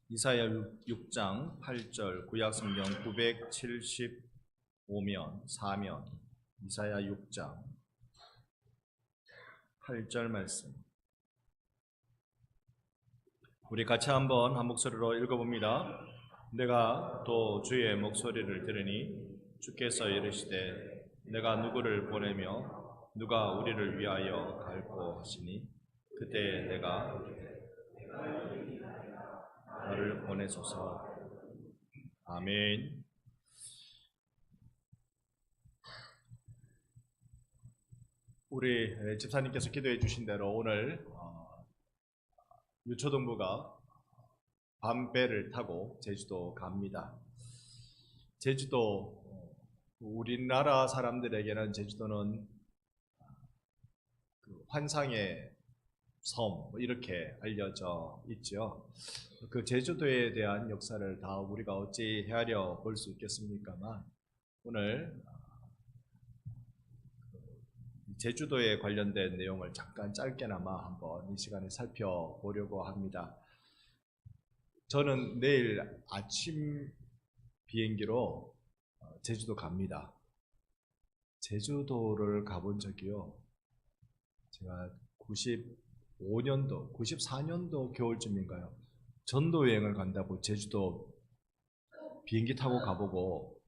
이사야 6장 8절 구약성경 975면 4면 이사야 6장 8절 말씀 우리 같이 한번 한 목소리로 읽어봅니다. 내가 또 주의 목소리를 들으니 주께서 이르시되 내가 누구를 보내며 누가 우리를 위하여 갈고 하시니 그때 내가 너를 보내소서. 아멘. 우리 집사님께서 기도해 주신 대로 오늘 유초동부가 밤배를 타고 제주도 갑니다. 제주도 우리나라 사람들에게는 제주도는 환상의 섬 이렇게 알려져 있죠. 그 제주도에 대한 역사를 다 우리가 어찌 헤아려 볼 수 있겠습니까만 오늘 제주도에 관련된 내용을 잠깐 짧게나마 한번 이 시간에 살펴보려고 합니다. 저는 내일 아침 비행기로 제주도 갑니다. 제주도를 가본 적이요, 제가 94년도 겨울쯤인가요? 전도 여행을 간다고 제주도 비행기 타고 가보고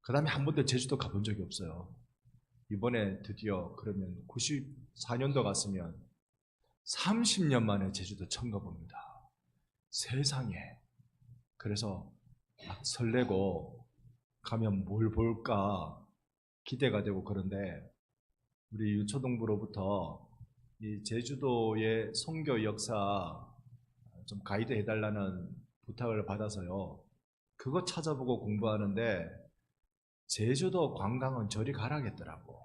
그 다음에 한 번도 제주도 가본 적이 없어요. 이번에 드디어 그러면 94년도 갔으면 30년 만에 제주도 처음 가봅니다. 세상에. 그래서 막 설레고 가면 뭘 볼까 기대가 되고 그런데 우리 유초동부로부터 이 제주도의 선교 역사 좀 가이드 해달라는 부탁을 받아서요, 그거 찾아보고 공부하는데 제주도 관광은 저리 가라겠더라고.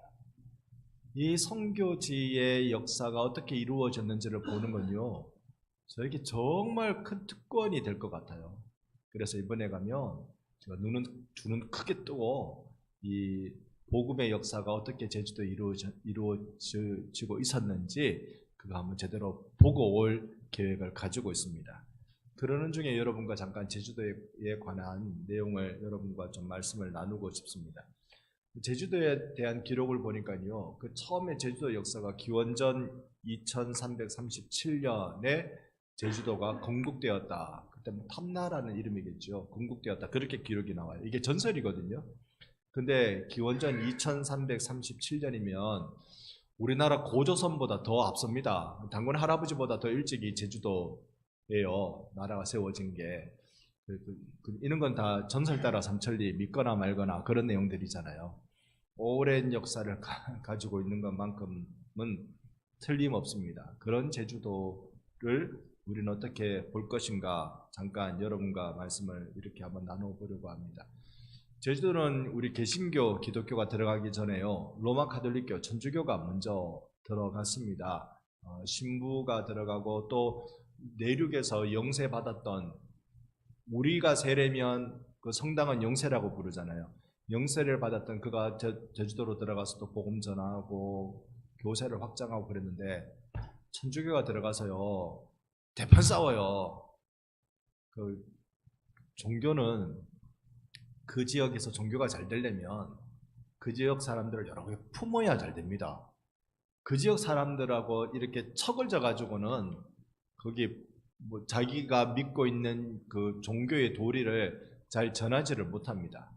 이 선교지의 역사가 어떻게 이루어졌는지를 보는 건요, 저에게 정말 큰 특권이 될 것 같아요. 그래서 이번에 가면 제가 눈은 크게 뜨고 이 복음의 역사가 어떻게 제주도에 이루어지고 있었는지 그거 한번 제대로 보고 올 계획을 가지고 있습니다. 그러는 중에 여러분과 잠깐 제주도에 관한 내용을 여러분과 좀 말씀을 나누고 싶습니다. 제주도에 대한 기록을 보니까요, 그 처음에 제주도 역사가 기원전 2337년에 제주도가 건국되었다. 그때 뭐 탐나라는 이름이겠죠. 건국되었다. 그렇게 기록이 나와요. 이게 전설이거든요. 근데 기원전 2337년이면 우리나라 고조선보다 더 앞섭니다. 단군 할아버지보다 더 일찍이 제주도예요. 나라가 세워진 게. 이런 건 다 전설 따라 삼천리 믿거나 말거나 그런 내용들이잖아요. 오랜 역사를 가지고 있는 것만큼은 틀림없습니다. 그런 제주도를 우리는 어떻게 볼 것인가 잠깐 여러분과 말씀을 이렇게 한번 나눠보려고 합니다. 제주도는 우리 개신교 기독교가 들어가기 전에요, 로마 가톨릭교 천주교가 먼저 들어갔습니다. 신부가 들어가고 또 내륙에서 영세 받았던, 우리가 세례면 그 성당은 영세라고 부르잖아요. 영세를 받았던 그가 제주도로 들어가서 또 복음 전하고 교세를 확장하고 그랬는데 천주교가 들어가서요 대판 싸워요. 그 종교는 그 지역에서 종교가 잘 되려면 그 지역 사람들을 여러 개 품어야 잘 됩니다. 그 지역 사람들하고 이렇게 척을 져가지고는 거기 뭐 자기가 믿고 있는 그 종교의 도리를 잘 전하지를 못합니다.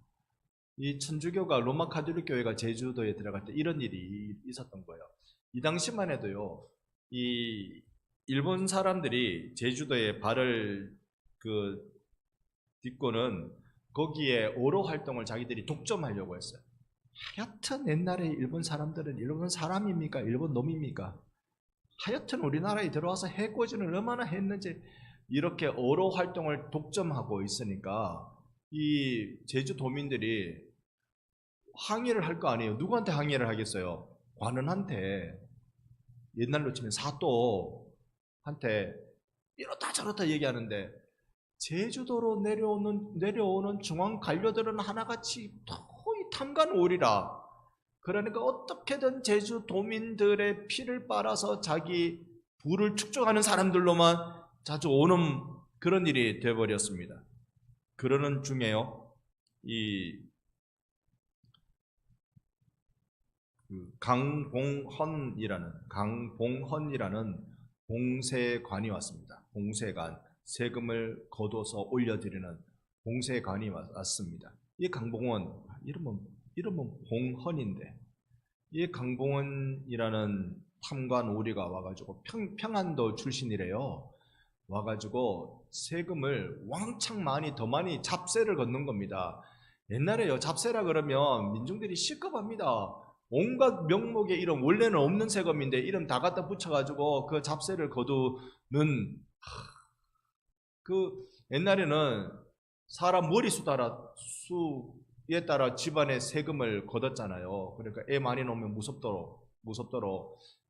이 천주교가 로마 가톨릭 교회가 제주도에 들어갈 때 이런 일이 있었던 거예요. 이 당시만 해도요, 이 일본 사람들이 제주도에 발을 딛고는 거기에 어로 활동을 자기들이 독점하려고 했어요. 하여튼 옛날에 일본 사람들은 일본 사람입니까? 일본 놈입니까? 하여튼 우리나라에 들어와서 해코지를 얼마나 했는지 이렇게 어로 활동을 독점하고 있으니까 이 제주도민들이 항의를 할 거 아니에요. 누구한테 항의를 하겠어요? 관원한테, 옛날로 치면 사또한테 이렇다 저렇다 얘기하는데 제주도로 내려오는 중앙 관료들은 하나같이 거의 탐관오리라. 그러니까 어떻게든 제주도민들의 피를 빨아서 자기 부를 축적하는 사람들로만 자주 오는 그런 일이 되어버렸습니다. 그러는 중에요, 이 강봉헌이라는 봉쇄관이 왔습니다. 봉쇄관, 세금을 거둬서 올려드리는 봉쇄관이 왔습니다. 이 강봉원, 이름은 봉헌인데, 이 강봉원이라는 탐관 오리가 와가지고 평안도 출신이래요. 와가지고 세금을 왕창 더 많이 잡세를 걷는 겁니다. 옛날에요, 잡세라 그러면 민중들이 시급합니다. 온갖 명목의 이름, 원래는 없는 세금인데 이름 다 갖다 붙여가지고 그 잡세를 거두는, 옛날에는 사람 머리수에 따라 집안의 세금을 걷었잖아요. 그러니까 애 많이 놓으면 무섭도록.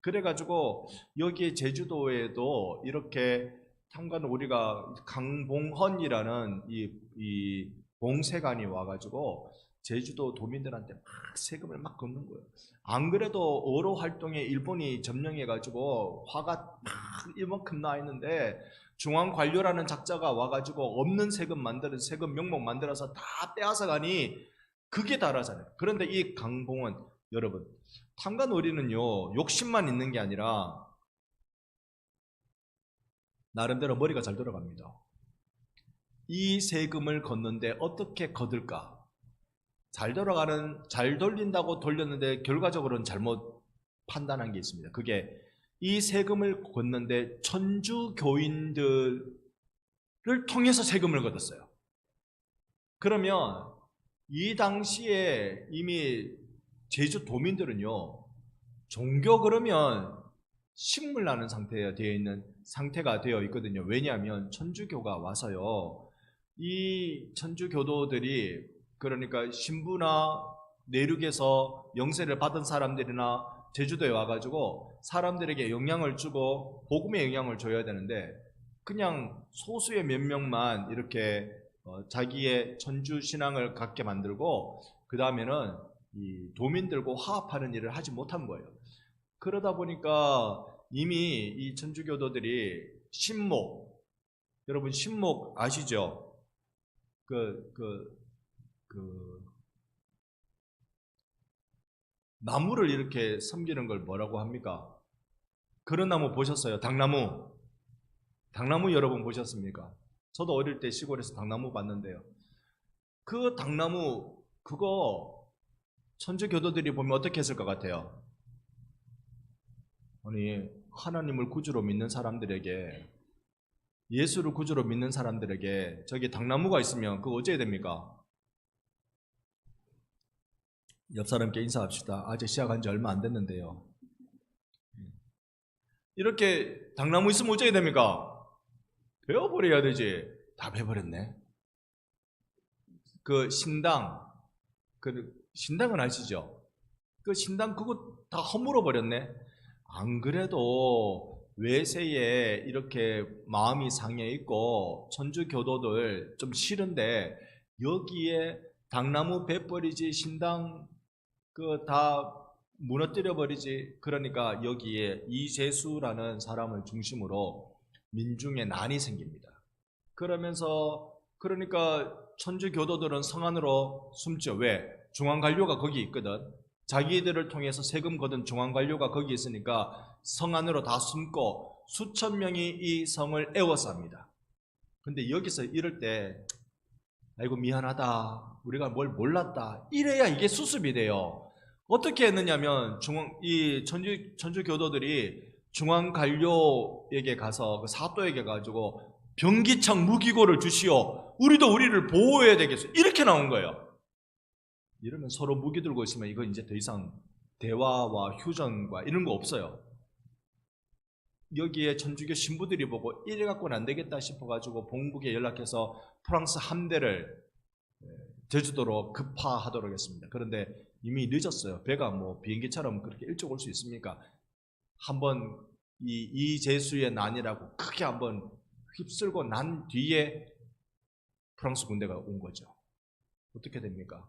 그래가지고 여기 제주도에도 이렇게 탐관 우리가 강봉헌이라는 이 봉쇄관이 와가지고 제주도 도민들한테 막 세금을 막 걷는 거예요. 안 그래도 어로 활동에 일본이 점령해가지고 화가 막 이만큼 나 있는데 중앙 관료라는 작자가 와가지고 없는 세금 명목 만들어서 다 빼앗아 가니 그게 다라잖아요. 그런데 이 강봉헌, 여러분, 탐관오리는요 욕심만 있는 게 아니라 나름대로 머리가 잘 돌아갑니다. 이 세금을 걷는데 어떻게 거둘까? 잘 돌린다고 돌렸는데 결과적으로는 잘못 판단한 게 있습니다. 그게 이 세금을 걷는데 천주 교인들을 통해서 세금을 걷었어요. 그러면 이 당시에 이미 제주 도민들은요, 종교 그러면 식물나는 상태가 되어 있거든요. 왜냐하면 천주교가 와서요, 이 천주교도들이, 그러니까 신부나 내륙에서 영세를 받은 사람들이나 제주도에 와가지고 사람들에게 영향을 주고 복음의 영향을 줘야 되는데, 그냥 소수의 몇 명만 이렇게 자기의 천주 신앙을 갖게 만들고 그 다음에는 이 도민들과 화합하는 일을 하지 못한 거예요. 그러다 보니까 이미 이 천주교도들이 여러분 신목 아시죠? 나무를 이렇게 섬기는 걸 뭐라고 합니까? 그런 나무 보셨어요? 당나무 여러분 보셨습니까? 저도 어릴 때 시골에서 당나무 봤는데요. 그 당나무, 그거 천주교도들이 보면 어떻게 했을 것 같아요? 아니, 하나님을 구주로 믿는 사람들에게, 예수를 구주로 믿는 사람들에게 저기 당나무가 있으면 그거 어째야 됩니까? 옆 사람께 인사합시다. 아직 시작한 지 얼마 안 됐는데요. 이렇게 당나무 있으면 어째야 됩니까? 베어버려야 되지. 다 베어버렸네. 신당은 아시죠? 그 신당 그거 다 허물어 버렸네. 안 그래도 외세에 이렇게 마음이 상해 있고 천주교도들 좀 싫은데 여기에 당나무 베버리지, 신당 다 무너뜨려 버리지. 그러니까 여기에 이재수라는 사람을 중심으로 민중의 난이 생깁니다. 그러니까 천주교도들은 성 안으로 숨죠. 왜? 중앙관료가 거기 있거든. 자기들을 통해서 세금 거둔 중앙관료가 거기 있으니까 성 안으로 다 숨고 수천 명이 이 성을 에워쌉니다. 근데 여기서 이럴 때 아이고 미안하다, 우리가 뭘 몰랐다, 이래야 이게 수습이 돼요. 어떻게 했느냐면 이 천주교도들이 중앙관료에게 가서 그 사또에게 가지고 병기창 무기고를 주시오. 우리도 우리를 보호해야 되겠어. 이렇게 나온 거예요. 이러면 서로 무기 들고 있으면 이거 이제 더 이상 대화와 휴전과 이런 거 없어요. 여기에 천주교 신부들이 보고 이래 갖고는 안 되겠다 싶어가지고 본국에 연락해서 프랑스 함대를 제주도로 급파하도록 했습니다. 그런데 이미 늦었어요. 배가 뭐 비행기처럼 그렇게 일찍 올 수 있습니까? 한번 이재수의 난이라고 크게 한번 휩쓸고 난 뒤에 프랑스 군대가 온 거죠. 어떻게 됩니까?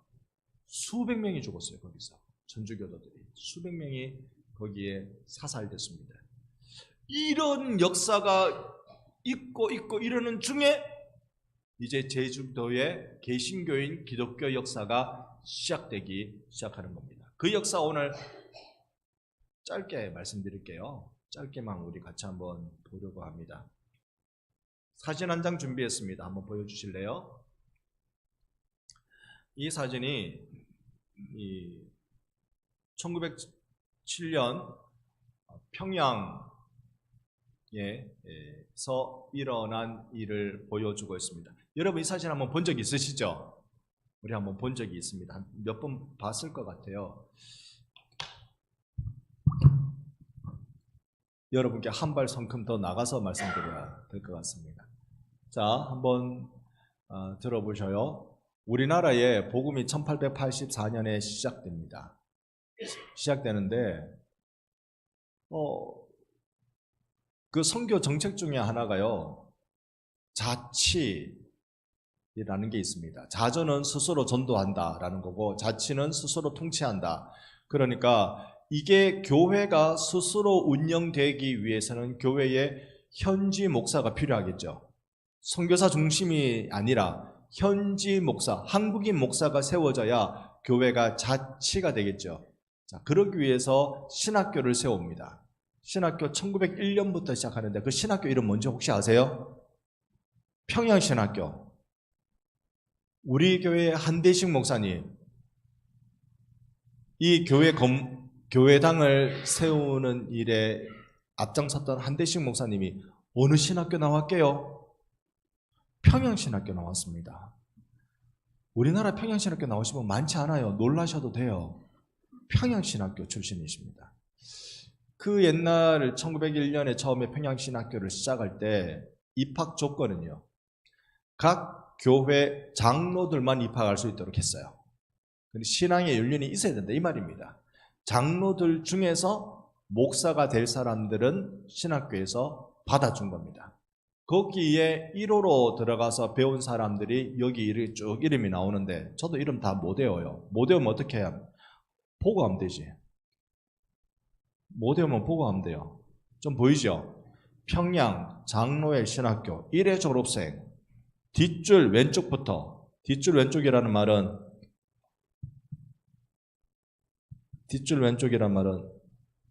수백 명이 죽었어요. 거기서 천주교도들이 수백 명이 거기에 사살됐습니다. 이런 역사가 있고 이러는 중에 이제 제주도의 개신교인 기독교 역사가 시작하는 겁니다. 그 역사 오늘 짧게 말씀드릴게요. 짧게만 우리 같이 한번 보려고 합니다. 사진 한 장 준비했습니다. 한번 보여주실래요? 이 사진이 1907년 평양에서 일어난 일을 보여주고 있습니다. 여러분 이 사진 한번 본 적 있으시죠? 우리 한번 본 적이 있습니다. 몇 번 봤을 것 같아요. 여러분께 한 발 성큼 더 나가서 말씀드려야 될 것 같습니다. 자, 한번 들어보셔요. 우리나라의 복음이 1884년에 시작됩니다. 시작되는데 그 선교 정책 중에 하나가요, 자치라는 게 있습니다. 자전은 스스로 전도한다라는 거고, 자치는 스스로 통치한다. 그러니까 이게 교회가 스스로 운영되기 위해서는 교회에 현지 목사가 필요하겠죠. 선교사 중심이 아니라 현지 목사, 한국인 목사가 세워져야 교회가 자치가 되겠죠. 자, 그러기 위해서 신학교를 세웁니다. 신학교 1901년부터 시작하는데 그 신학교 이름 뭔지 혹시 아세요? 평양신학교. 우리 교회 한대식 목사님, 이 교회당을 세우는 일에 앞장섰던 한대식 목사님이 어느 신학교 나왔게요? 평양신학교 나왔습니다. 우리나라 평양신학교 나오시면 많지 않아요. 놀라셔도 돼요. 평양신학교 출신이십니다. 그 옛날 1901년에 처음에 평양신학교를 시작할 때 입학 조건은요, 각 교회 장로들만 입학할 수 있도록 했어요. 근데 신앙의 연륜이 있어야 된다 이 말입니다. 장로들 중에서 목사가 될 사람들은 신학교에서 받아준 겁니다. 거기에 1호로 들어가서 배운 사람들이 여기 쭉 이름이 나오는데 저도 이름 다 못 외워요. 못 외우면 어떻게 해야? 보고 하면 되지. 못 외우면 보고 하면 돼요. 좀 보이죠? 평양 장로의 신학교 1회 졸업생. 뒷줄 왼쪽부터, 뒷줄 왼쪽이라는 말은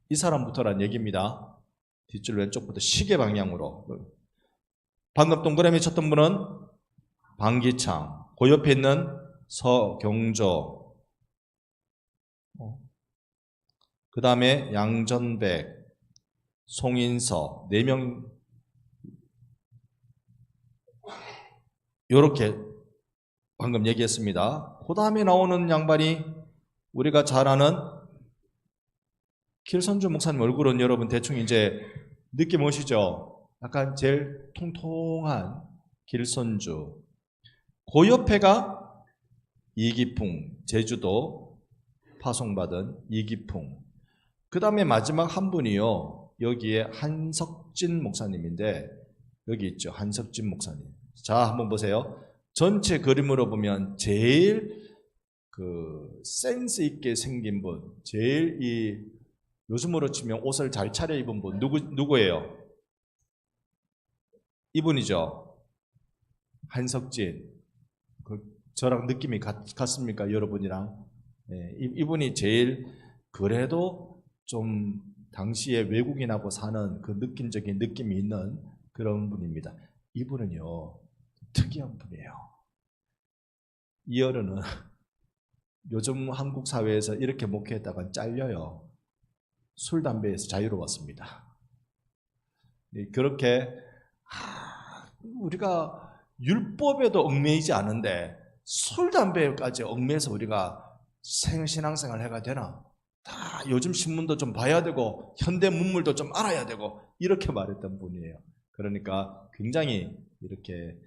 이 사람부터란 얘기입니다. 뒷줄 왼쪽부터 시계 방향으로. 방금 동그라미 쳤던 분은 방기창, 그 옆에 있는 서경조, 그 다음에 양전백, 송인서, 4명 이렇게 방금 얘기했습니다. 그 다음에 나오는 양반이 우리가 잘 아는 길선주 목사님 얼굴은 여러분 대충 이제 느낌 오시죠? 약간 제일 통통한 길선주. 그 옆에가 이기풍, 제주도 파송받은 이기풍. 그 다음에 마지막 한 분이요, 여기에 한석진 목사님인데 여기 있죠, 한석진 목사님. 자, 한번 보세요. 전체 그림으로 보면 제일 그 센스 있게 생긴 분, 제일 이 요즘으로 치면 옷을 잘 차려입은 분 누구예요? 이분이죠. 한석진. 저랑 느낌이 같습니까? 여러분이랑. 네, 이분이 제일 그래도 좀 당시에 외국인하고 사는 그 느낌적인 느낌이 있는 그런 분입니다. 이분은요, 특이한 분이에요. 이 어른은 요즘 한국 사회에서 이렇게 목회했다가 잘려요. 술, 담배에서 자유로웠습니다. 그렇게 우리가 율법에도 얽매이지 않은데 술, 담배까지 얽매여서 우리가 신앙생활 해가 되나? 다 요즘 신문도 좀 봐야 되고 현대 문물도 좀 알아야 되고 이렇게 말했던 분이에요. 그러니까 굉장히 이렇게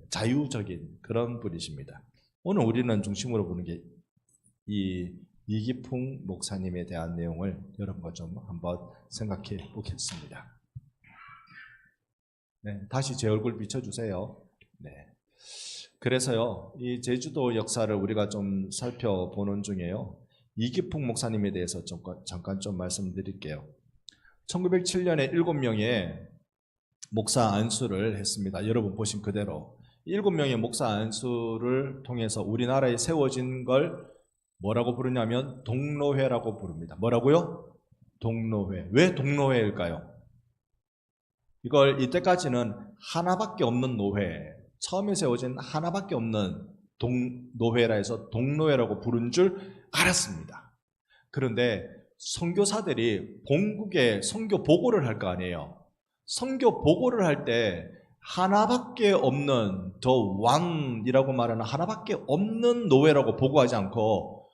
자유적인 그런 분이십니다. 오늘 우리는 중심으로 보는 게 이 이기풍 목사님에 대한 내용을 여러분과 좀 한번 생각해 보겠습니다. 네, 다시 제 얼굴 비춰주세요. 네. 그래서요, 이 제주도 역사를 우리가 좀 살펴보는 중에요, 이기풍 목사님에 대해서 잠깐 좀 말씀드릴게요. 1907년에 7명의 목사 안수를 했습니다. 여러분 보신 그대로 7명의 목사 안수를 통해서 우리나라에 세워진 걸 뭐라고 부르냐면 동로회라고 부릅니다. 뭐라고요? 동로회. 왜 동로회일까요? 이걸 이때까지는 하나밖에 없는 노회, 처음에 세워진 하나밖에 없는 노회라 해서 동로회라고 부른 줄 알았습니다. 그런데 선교사들이 본국에 선교 보고를 할 거 아니에요. 선교 보고를 할 때 하나밖에 없는 더 왕이라고 말하는 하나밖에 없는 노회라고 보고하지 않고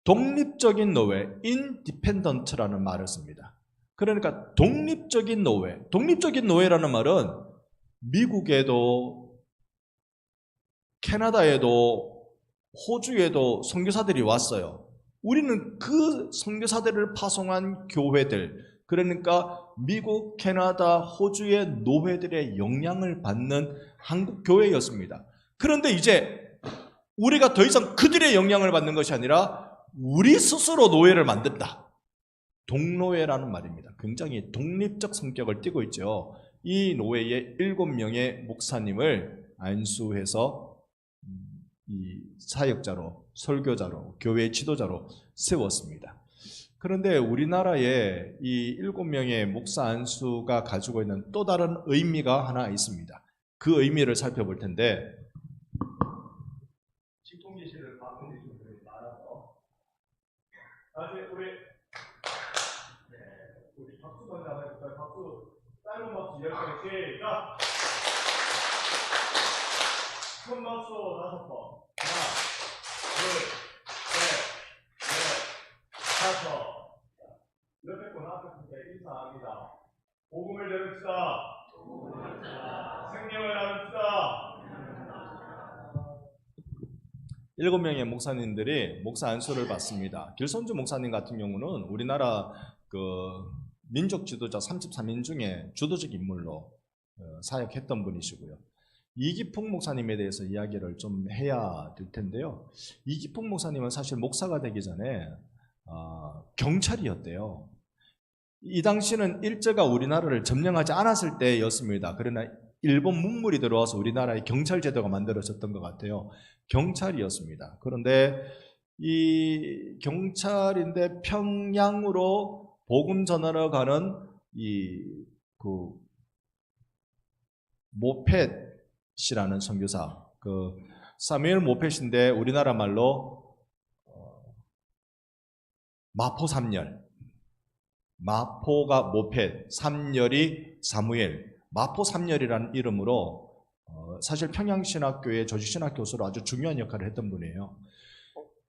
독립적인 노회, 인디펜던트라는 말을 씁니다. 그러니까 독립적인 노회, 독립적인 노회라는 말은 미국에도 캐나다에도 호주에도 선교사들이 왔어요. 우리는 그 선교사들을 파송한 교회들, 그러니까 미국, 캐나다, 호주의 노회들의 영향을 받는 한국 교회였습니다. 그런데 이제 우리가 더 이상 그들의 영향을 받는 것이 아니라 우리 스스로 노회를 만든다. 동노회라는 말입니다. 굉장히 독립적 성격을 띠고 있죠. 이 노회에 7명의 목사님을 안수해서 이 사역자로, 설교자로, 교회 지도자로 세웠습니다. 그런데 우리나라에 이 7명의 목사 안수가 가지고 있는 또 다른 의미가 하나 있습니다. 그 의미를 살펴볼 텐데, 직통계시를 바꾸는 분들이 많아서 나중에 우리 박수 먼저 한번 해볼까요? 박수, 짧은 박수 10개 시작! 큰 박수 5번. 하나, 둘, 셋, 넷, 다섯. 옆에 분 앞에 분께 인사합니다. 복음을 내립시다. 생명을 나눕시다. 7명의 목사님들이 목사 안수를 받습니다. 길선주 목사님 같은 경우는 우리나라 그 민족 지도자 33인 중에 주도적 인물로 사역했던 분이시고요. 이기풍 목사님에 대해서 이야기를 좀 해야 될 텐데요. 이기풍 목사님은 사실 목사가 되기 전에 경찰이었대요. 이 당시는 일제가 우리나라를 점령하지 않았을 때였습니다. 그러나 일본 문물이 들어와서 우리나라의 경찰 제도가 만들어졌던 것 같아요. 경찰이었습니다. 그런데 이 경찰인데 평양으로 복음 전하러 가는 그 모펫이라는 선교사, 그 사무엘 모펫인데 우리나라 말로 마포 삼열, 마포가 모펫, 삼열이 사무엘, 마포 삼열이라는 이름으로 사실 평양신학교의 조직신학 교수로 아주 중요한 역할을 했던 분이에요.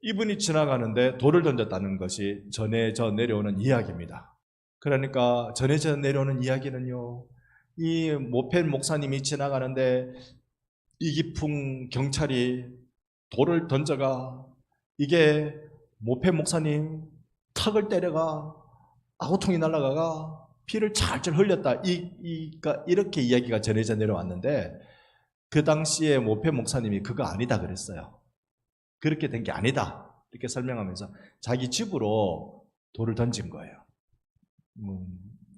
이분이 지나가는데 돌을 던졌다는 것이 전해져 내려오는 이야기입니다. 그러니까 전해져 내려오는 이야기는요, 이 모펫 목사님이 지나가는데 이기풍 경찰이 돌을 던져가 이게 모펫 목사님 턱을 때려가 아우통이 날아가가 피를 찰찰 흘렸다. 이렇게 이야기가 전해져 내려왔는데 그 당시에 모펫 목사님이 그거 아니다 그랬어요. 그렇게 된 게 아니다 이렇게 설명하면서 자기 집으로 돌을 던진 거예요.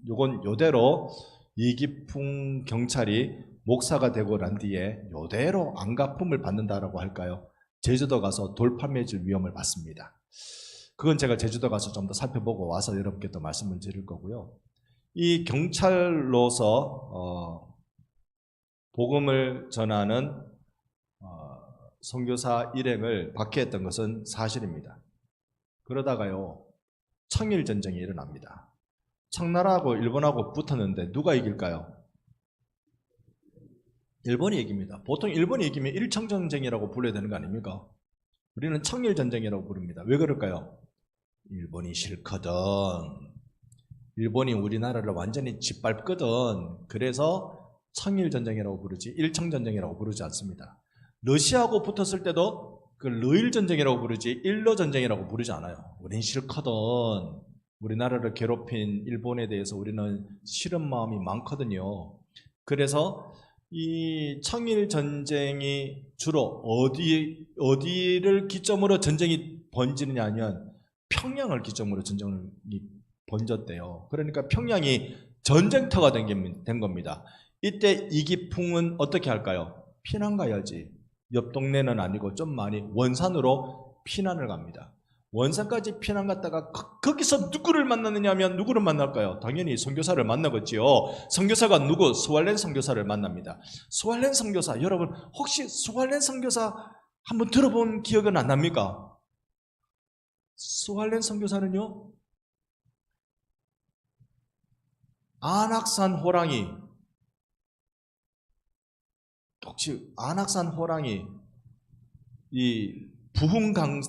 요건 요대로 이기풍 경찰이 목사가 되고 난 뒤에 요대로 안갚음을 받는다라고 할까요? 제주도 가서 돌 판매질 위험을 받습니다. 그건 제가 제주도 가서 좀 더 살펴보고 와서 여러분께 또 말씀을 드릴 거고요. 이 경찰로서 복음을 전하는 선교사 일행을 박해했던 것은 사실입니다. 그러다가요, 청일전쟁이 일어납니다. 청나라하고 일본하고 붙었는데 누가 이길까요? 일본이 이깁니다. 보통 일본이 이기면 일청전쟁이라고 불러야 되는 거 아닙니까? 우리는 청일전쟁이라고 부릅니다. 왜 그럴까요? 일본이 싫거든. 일본이 우리나라를 완전히 짓밟거든. 그래서 청일전쟁이라고 부르지 일청전쟁이라고 부르지 않습니다. 러시아하고 붙었을 때도 그 러일전쟁이라고 부르지 일러전쟁이라고 부르지 않아요. 우린 싫거든. 우리나라를 괴롭힌 일본에 대해서 우리는 싫은 마음이 많거든요. 그래서 이 청일전쟁이 주로 어디를 기점으로 전쟁이 번지느냐 하면 평양을 기점으로 전쟁이 번졌대요. 그러니까 평양이 전쟁터가 된 겁니다. 이때 이기풍은 어떻게 할까요? 피난 가야지. 옆 동네는 아니고 좀 많이 원산으로 피난을 갑니다. 원산까지 피난 갔다가 거기서 누구를 만나느냐 하면 누구를 만날까요? 당연히 선교사를 만나겠지요. 선교사가 누구? 스왈렌 선교사를 만납니다. 스왈렌 선교사, 여러분 혹시 스왈렌 선교사 한번 들어본 기억은 안 납니까? 스왈렌 선교사는요, 안악산 호랑이, 혹시 안악산 호랑이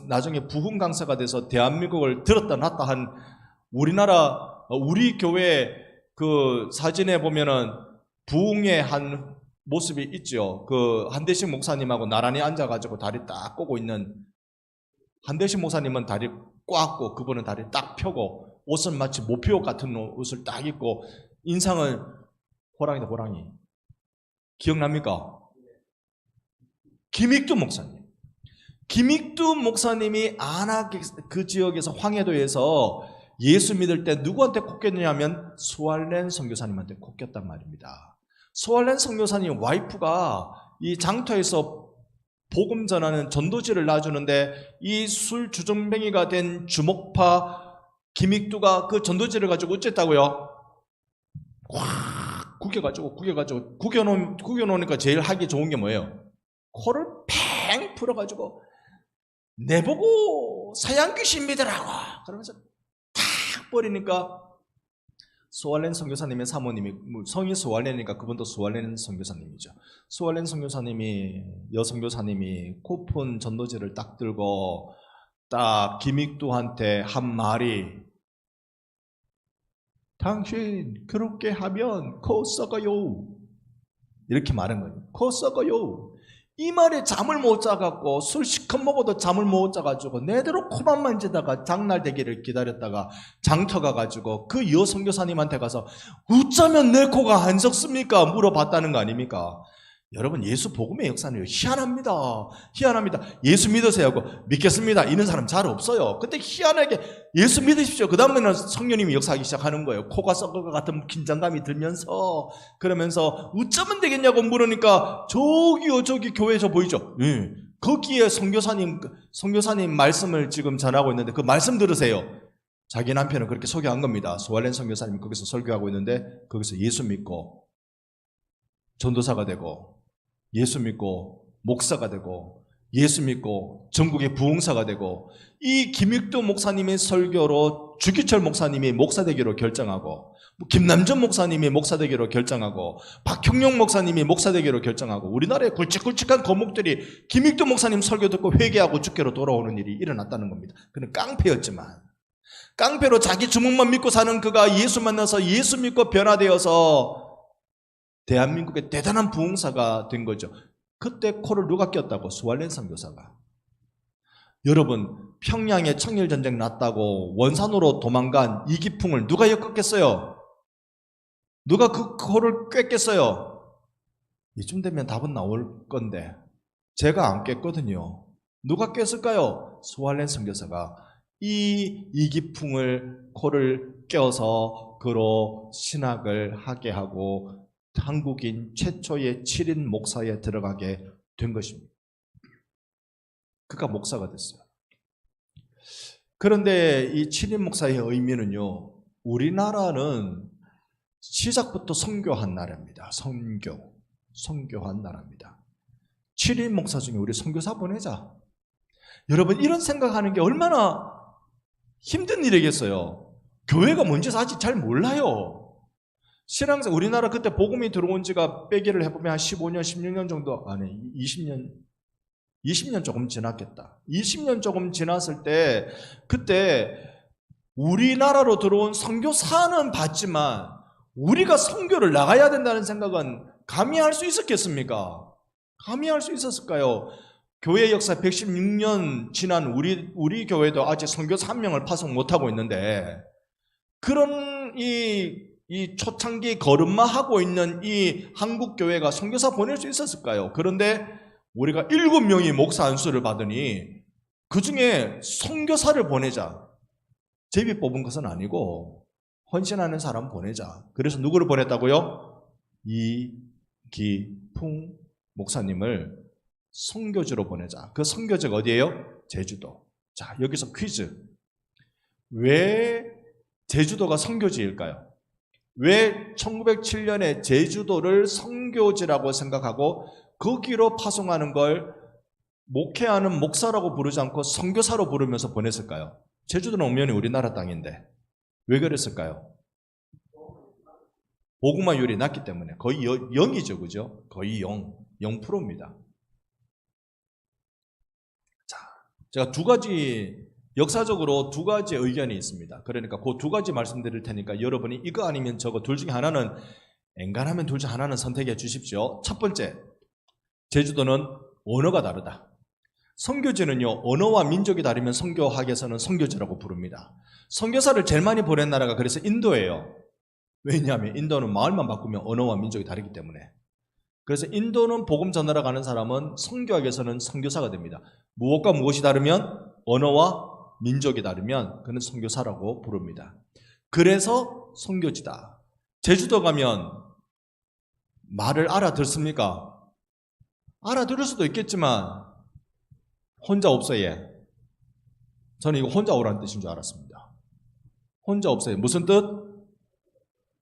나중에 부흥강사가 돼서 대한민국을 들었다 놨다 한 우리 교회 그 사진에 보면은 부흥의 한 모습이 있죠. 그 한대식 목사님하고 나란히 앉아가지고 다리 딱 꼬고 있는, 한대식 목사님은 다리 꽉 고 그분은 다리 딱 펴고 옷은 마치 모피옷 같은 옷을 딱 입고 인상은 호랑이다, 호랑이. 기억납니까? 김익두 목사님. 김익두 목사님이 안악 그 지역에서 황해도에서 예수 믿을 때 누구한테 꼽혔냐면 스왈렌 선교사님한테 꼽혔단 말입니다. 스왈렌 선교사님 와이프가 이 장터에서 복음 전하는 전도지를 놔주는데 이 술 주정뱅이가 된 주목파 김익두가 그 전도지를 가지고 어쨌다고요? 확 구겨놓으니까 제일 하기 좋은 게 뭐예요? 코를 팽 풀어가지고 내보고 서양 귀신이더라고 그러면서 탁 버리니까 스왈렌 선교사님의 사모님이, 성이 스왈렌이니까 그분도 스왈렌 선교사님이죠. 스왈렌 선교사님이, 여선교사님이 코푼 전도지를 딱 들고 딱 김익두한테 한 말이, 당신 그렇게 하면 코 썩어요, 이렇게 말한 거예요. 코 썩어요. 이 말에 잠을 못 자갖고 술 시컷 먹어도 잠을 못 자가지고 내대로 코만 만지다가 장날 되기를 기다렸다가 장터 가가지고 그 여선교사님한테 가서 어쩌면 내 코가 안 썩습니까? 물어봤다는 거 아닙니까? 여러분, 예수 복음의 역사는 희한합니다. 희한합니다. 예수 믿으세요 하고 믿겠습니다 이런 사람 잘 없어요. 근데 희한하게 예수 믿으십시오. 그 다음에는 성령님이 역사하기 시작하는 거예요. 코가 썩을 것 같은 긴장감이 들면서, 그러면서 어쩌면 되겠냐고 물으니까 저기 교회에서 보이죠? 거기에 선교사님 말씀을 지금 전하고 있는데 그 말씀 들으세요. 자기 남편은 그렇게 소개한 겁니다. 스왈렌 선교사님이 거기서 설교하고 있는데 거기서 예수 믿고 전도사가 되고 예수 믿고 목사가 되고 예수 믿고 전국의 부흥사가 되고, 이 김익두 목사님의 설교로 주기철 목사님이 목사 되기로 결정하고, 김남전 목사님이 목사 되기로 결정하고, 박형용 목사님이 목사 되기로 결정하고, 우리나라의 굵직굵직한 거목들이 김익두 목사님 설교 듣고 회개하고 주께로 돌아오는 일이 일어났다는 겁니다. 그는 깡패였지만, 깡패로 자기 주먹만 믿고 사는 그가 예수 만나서 예수 믿고 변화되어서 대한민국의 대단한 부흥사가 된 거죠. 그때 코를 누가 꼈다고? 스왈렌 선교사가. 여러분, 평양에 청일전쟁 났다고 원산으로 도망간 이기풍을 누가 엮었겠어요? 누가 그 코를 꿰겠어요? 이쯤 되면 답은 나올 건데 제가 안 깼거든요. 누가 깼을까요? 스왈렌 선교사가 이 이기풍을 코를 껴서 그로 신학을 하게 하고 한국인 최초의 7인 목사에 들어가게 된 것입니다. 그가 목사가 됐어요. 그런데 이 7인 목사의 의미는요, 우리나라는 시작부터 선교한 나라입니다. 선교한 나라입니다. 7인 목사 중에 우리 선교사 보내자. 여러분, 이런 생각하는 게 얼마나 힘든 일이겠어요. 교회가 뭔지 사실 잘 몰라요. 신앙생 우리나라 그때 복음이 들어온 지가 빼기를 해보면 한 15년, 16년 정도 안에 20년 조금 지났겠다. 20년 조금 지났을 때 그때 우리나라로 들어온 선교사는 봤지만 우리가 선교를 나가야 된다는 생각은 감히 할 수 있었겠습니까? 감히 할 수 있었을까요? 교회 역사 116년 지난 우리 교회도 아직 선교사 한 명을 파송 못하고 있는데, 그런 이 초창기 걸음마 하고 있는 이 한국 교회가 선교사 보낼 수 있었을까요? 그런데 우리가 7명이 목사 안수를 받으니 그 중에 선교사를 보내자. 제비 뽑은 것은 아니고 헌신하는 사람 보내자. 그래서 누구를 보냈다고요? 이기풍 목사님을 선교지로 보내자. 그 선교지가 어디예요? 제주도. 자, 여기서 퀴즈. 왜 제주도가 선교지일까요? 왜 1907년에 제주도를 선교지라고 생각하고 거기로 파송하는 걸 목회하는 목사라고 부르지 않고 선교사로 부르면서 보냈을까요? 제주도는 엄연히 우리나라 땅인데 왜 그랬을까요? 복음화율이 낮기 때문에. 거의 0이죠, 그죠? 거의 0%입니다. 자, 제가 역사적으로 두 가지 의견이 있습니다. 그러니까 그 두 가지 말씀드릴 테니까 여러분이 이거 아니면 저거 둘 중에 하나는, 엔간하면 둘 중 하나는 선택해 주십시오. 첫 번째, 제주도는 언어가 다르다. 선교지는요, 언어와 민족이 다르면 선교학에서는 선교지라고 부릅니다. 선교사를 제일 많이 보낸 나라가 그래서 인도예요. 왜냐하면 인도는 마을만 바꾸면 언어와 민족이 다르기 때문에. 그래서 인도는 복음 전하러 가는 사람은 선교학에서는 선교사가 됩니다. 무엇과 무엇이 다르면? 언어와 민족이 다르면 그는 선교사라고 부릅니다. 그래서 선교지다. 제주도 가면 말을 알아듣습니까? 알아들을 수도 있겠지만 혼자 없어 얘. 저는 이거 혼자 오라는 뜻인 줄 알았습니다. 혼자 없어요. 무슨 뜻?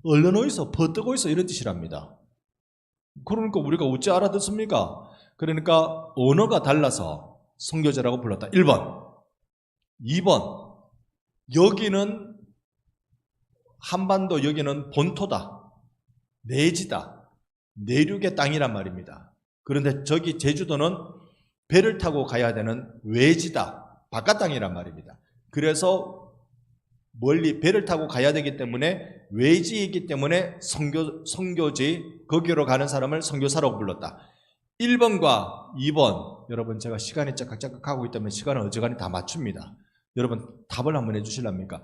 얼른 어디서 퍼뜨고 있어 이런 뜻이랍니다. 그러니까 우리가 어찌 알아듣습니까? 그러니까 언어가 달라서 선교지라고 불렀다. 1번. 2번. 여기는 한반도, 여기는 본토다. 내지다. 내륙의 땅이란 말입니다. 그런데 저기 제주도는 배를 타고 가야 되는 외지다. 바깥 땅이란 말입니다. 그래서 멀리 배를 타고 가야 되기 때문에 외지이기 때문에 선교지, 거기로 가는 사람을 선교사라고 불렀다. 1번과 2번, 여러분 제가 시간이 짝깍짝깍 하고 있기 때문에 시간을 어지간히 다 맞춥니다. 여러분 답을 한번 해주실랍니까?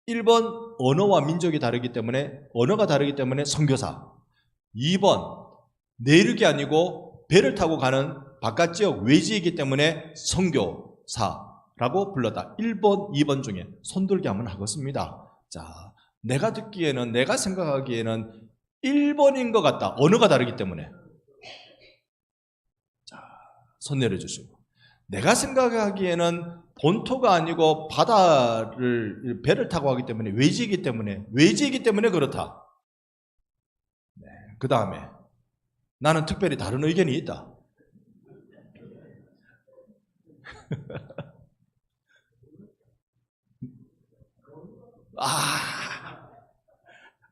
1번, 언어와 민족이 다르기 때문에, 언어가 다르기 때문에 선교사. 2번, 내륙이 아니고 배를 타고 가는 바깥지역 외지이기 때문에 선교사라고 불렀다. 1번, 2번 중에 손들기 한번 하겠습니다. 자, 내가 듣기에는, 내가 생각하기에는 1번인 것 같다. 언어가 다르기 때문에. 자, 손 내려주시고. 내가 생각하기에는 본토가 아니고 배를 타고 가기 때문에 외지이기 때문에 그렇다. 네, 그 다음에 나는 특별히 다른 의견이 있다.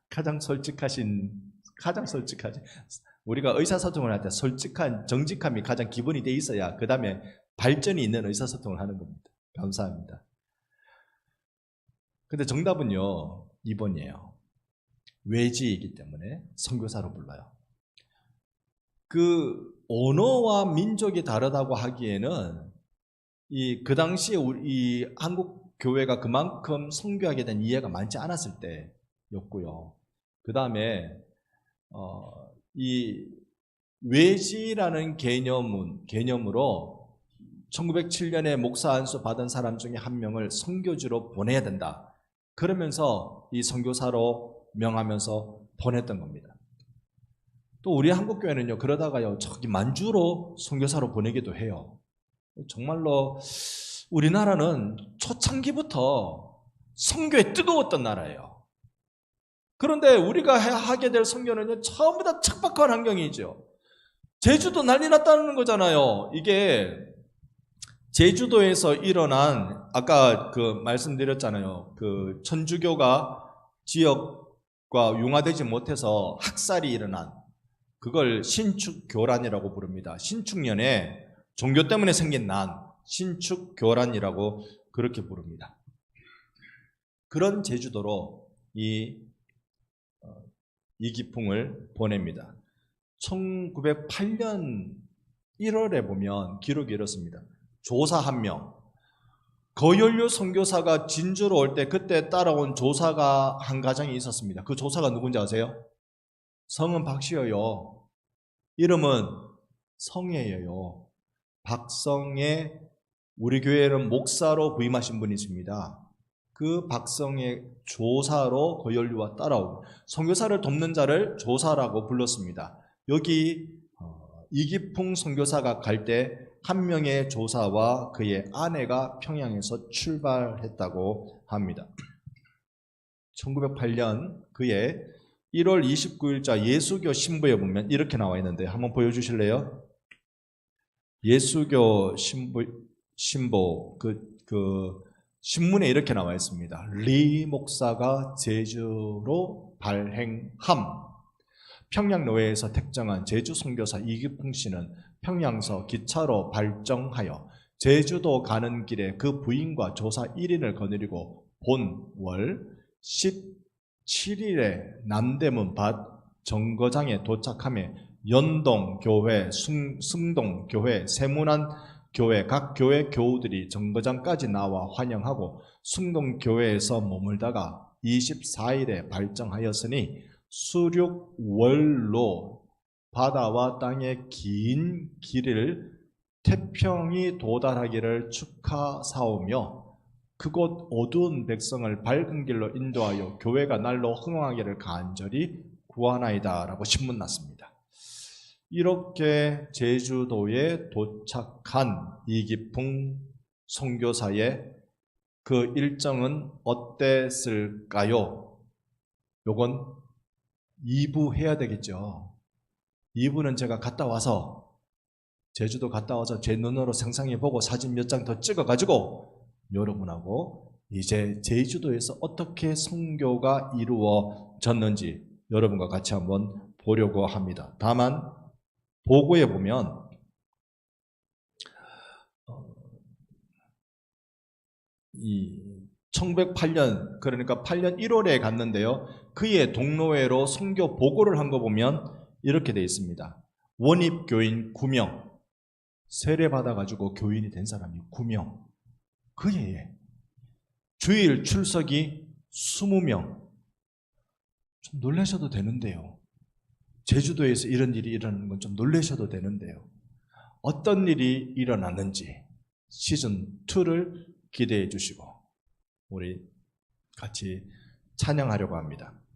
가장 솔직하지. 우리가 의사소통을 할 때 솔직한, 정직함이 가장 기본이 돼 있어야 그 다음에 발전이 있는 의사소통을 하는 겁니다. 감사합니다. 근데 정답은요, 2번이에요. 외지이기 때문에 선교사로 불러요. 그 언어와 민족이 다르다고 하기에는 그 당시에 우리 한국 교회가 그만큼 선교하게 된 이해가 많지 않았을 때였고요. 그 다음에 이 외지라는 개념으로 1907년에 목사 안수 받은 사람 중에 한 명을 선교지로 보내야 된다. 그러면서 이 선교사로 명하면서 보냈던 겁니다. 또 우리 한국교회는요, 그러다가요, 저기 만주로 선교사로 보내기도 해요. 정말로 우리나라는 초창기부터 선교에 뜨거웠던 나라예요. 그런데 우리가 하게 될 선교는 전부 다 척박한 환경이죠. 제주도 난리 났다는 거잖아요. 이게 제주도에서 일어난, 아까 말씀드렸잖아요. 천주교가 지역과 융화되지 못해서 학살이 일어난, 그걸 신축교란이라고 부릅니다. 신축년에 종교 때문에 생긴 난, 신축교란이라고 그렇게 부릅니다. 그런 제주도로 이기풍을 보냅니다. 1908년 1월에 보면 기록이 이렇습니다. 조사 1명, 거연료 선교사가 진주로 올 때 그때 따라온 조사가 한 가정이 있었습니다. 그 조사가 누군지 아세요? 성은 박씨예요. 이름은 성예예요. 박성예, 우리 교회는 목사로 부임하신 분이십니다. 그 박성의 조사로 그 연류와 따라오고 선교사를 돕는 자를 조사라고 불렀습니다. 여기 이기풍 선교사가 갈 때 한 명의 조사와 그의 아내가 평양에서 출발했다고 합니다. 1908년 그의 1월 29일자 예수교 신부에 보면 이렇게 나와 있는데 한번 보여주실래요? 예수교 신부 그 신문에 이렇게 나와 있습니다. 리 목사가 제주로 발행함. 평양노회에서 택정한 제주 선교사 이기풍 씨는 평양서 기차로 발정하여 제주도 가는 길에 그 부인과 조사 1인을 거느리고 본월 17일에 남대문 밭 정거장에 도착하며 연동교회, 승동교회, 세문안교회 각 교회 교우들이 정거장까지 나와 환영하고 승동교회에서 머물다가 24일에 발정하였으니 수륙월로 바다와 땅의 긴 길을 태평이 도달하기를 축하사오며 그곳 어두운 백성을 밝은 길로 인도하여 교회가 날로 흥왕하기를 간절히 구하나이다 라고 신문났습니다. 이렇게 제주도에 도착한 이기풍 선교사의 그 일정은 어땠을까요? 요건 2부 해야 되겠죠. 2부는 제가 갔다 와서 제주도 갔다 와서 제 눈으로 상상해보고 사진 몇 장 더 찍어가지고 여러분하고 이제 제주도에서 어떻게 선교가 이루어졌는지 여러분과 같이 한번 보려고 합니다. 다만 보고에 보면 이 1908년 그러니까 8년 1월에 갔는데요. 그의 동로회로 선교 보고를 한 거 보면 이렇게 되어 있습니다. 원입교인 9명 세례받아가지고 교인이 된 사람이 9명 그 해에 주일 출석이 20명 좀 놀라셔도 되는데요. 제주도에서 이런 일이 일어나는 건 좀 놀라셔도 되는데요. 어떤 일이 일어났는지 시즌2를 기대해 주시고 우리 같이 찬양하려고 합니다.